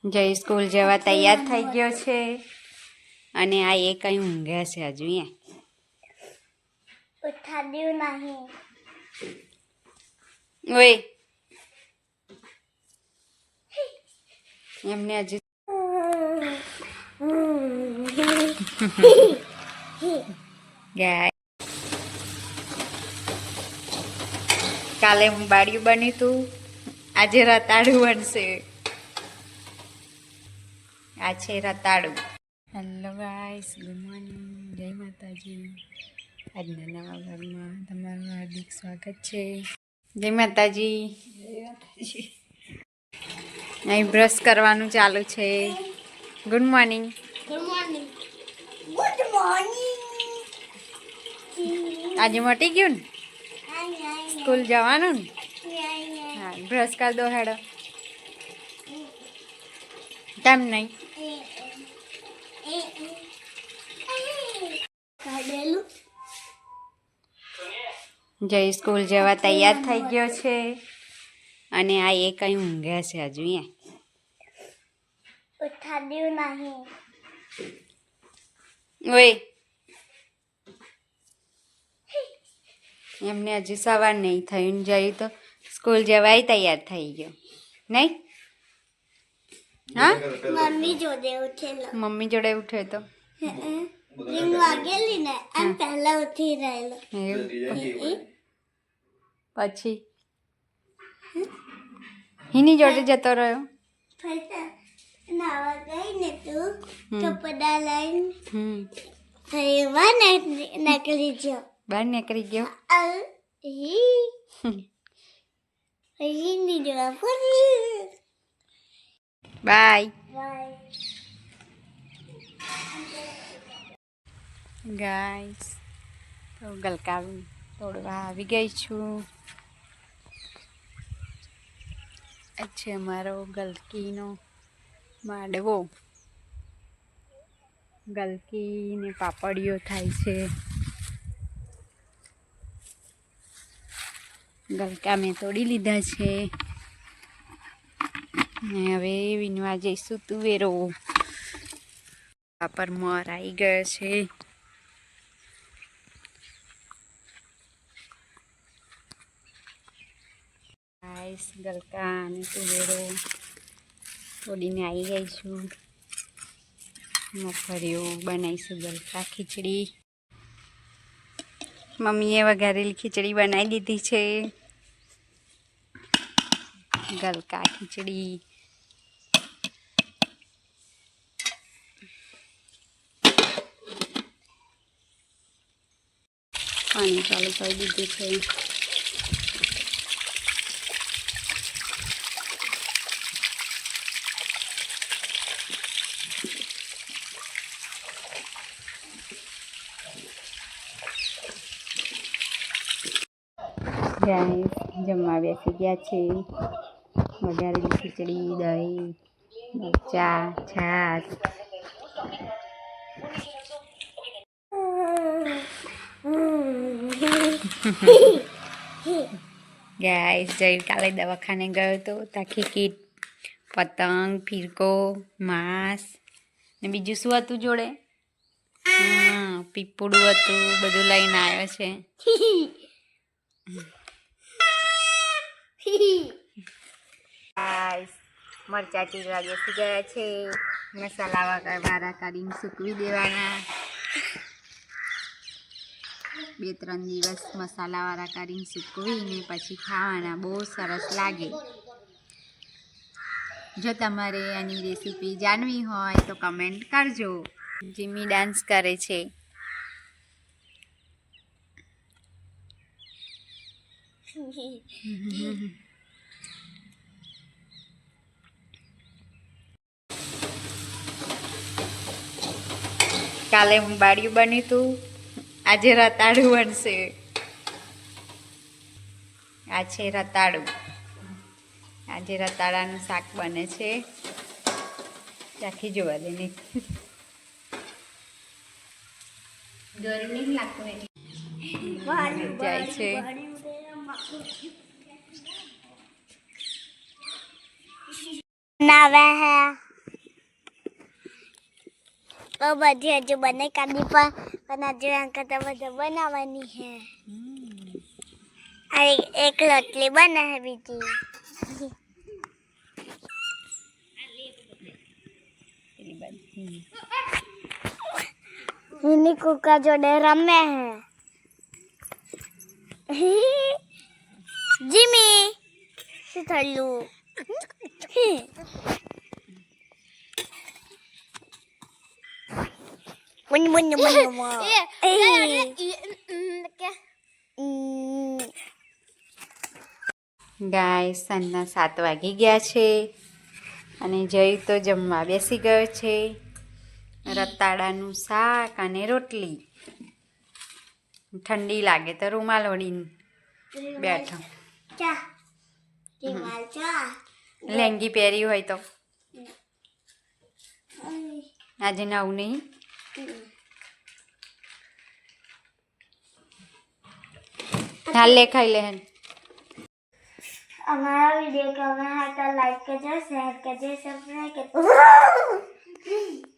જય સ્કૂલ જવા તૈયાર થઈ ગયો છે અને આ એ કઈ ઊંઘે છે હજુ ઉઠાડ્યું નહીં. ઓય એમને હજુ ગાય કાલે બાળિયું બન્યું તું આજે રતાળું બનશે. આ છે રતાળું. હેલો ગાઈસ, ગુડ મોર્નિંગ, જય માતાજી. આજના નવા ભાગમાં તમારું હાર્દિક સ્વાગત છે. જય માતાજી. અહીં બ્રશ કરવાનું ચાલુ છે. Good morning. Good morning. Good morning. આજે મટી ગયું ને સ્કૂલ જવાનું ને. હા, બ્રશ કર દો હેડો. કેમ નહીં? જય સ્કૂલ જવા તૈયાર થઈ ગયો છે અને આ એ કઈ ઊંઘે છે હજુ ઉઠાડ્યું નહીં. ઓય એમને હજુ સવાર નહીં થયું જયું તો સ્કૂલ જવાય તૈયાર થઈ ગયો નહીં. હા, મમ્મી જોડે ઉઠેલો. મમ્મી જોડે ઉઠ્યો તો રીંગ વાગેલી ને એમ પહેલા ઉઠી રહેલો. પછી હિની જોડે જતો રહ્યો. નાવા ગઈ ને તું કપડા લઈને હમ એવા નીકળી ગયો. બહાર નીકળી ગયો. અહીં જોવા બાય બાય. ગાઈસ, તો ગલકા તોડવા આવી ગઈ છું. આ છે અમારો ગલકીનો માંડવો. ગલકી ને પાપડીઓ થાય છે. ગલકા મેં તોડી લીધા છે ને હવે વીણવા જઈશું તુવેરો. પર મોર આવી ગયો છે. ગલકા અને તુવેરો તોડીને આવી ગઈ છું. મગફળીઓ બનાવીશું ગલકા ખીચડી. મમ્મીએ વઘારેલી ખીચડી બનાવી દીધી છે. ગલકા ખીચડી. પાણી ચાલુ કરી દીધું છે. ગાઈસ, જમવા બેસી ગયા છે. વઘારેલી ખીચડી, દહીં, મરચા, છાશ. ગાઈસ, જઈ કાલે દવાખાને ગયો તો તાકી કીટ, પતંગ, ફિરકો, માંસ ને બીજું શું હતું જોડે? હા, પીપુડું હતું. બધું લઈને આવ્યો છે. મરચા ચીરવા બેસી ગયા છે. મસાલા વાળા કાઢીને સૂકવી દેવાના. 2-3 દિવસ મસાલાવાળા કાઢીને સૂકવીને પછી ખાવાના. બહુ સરસ લાગે. જો તમારે આની રેસીપી જાણવી હોય તો કમેન્ટ કરજો. જીમી ડાન્સ કરે છે. કાલે બાળિયું બન્યું તું આજે રતાળું બનશે. આ છે રતાળું. આજે રતાળાનું શાક બને છે. ચાખી જોવા દે ને. ગરમી લાગતું જાય છે. બનાવે હે તો બધી હજુ બને કાઢી પણ હજુ એમ કરતા બધું બનાવવાની હે આ એક રોટલી બને હે બીજી મિની કુકા જોડે રમે હે જીમી શું થયું Bun bun bun bun. ગાય સાંજના 7 વાગી ગયા છે અને જય તો જમવા બેસી ગયો છે રતાળાનું શાક અને રોટલી ઠંડી લાગે તો રૂમાલ ઓઢીને બેઠો ચા કેવાલ ચા લેંગી પહેરી હોય તો આજે નવું નહીં હાલ લે ખાઈ લે हमारा वीडियो को हमें लाइक करजो शेयर करजो सब्सक्राइब करजो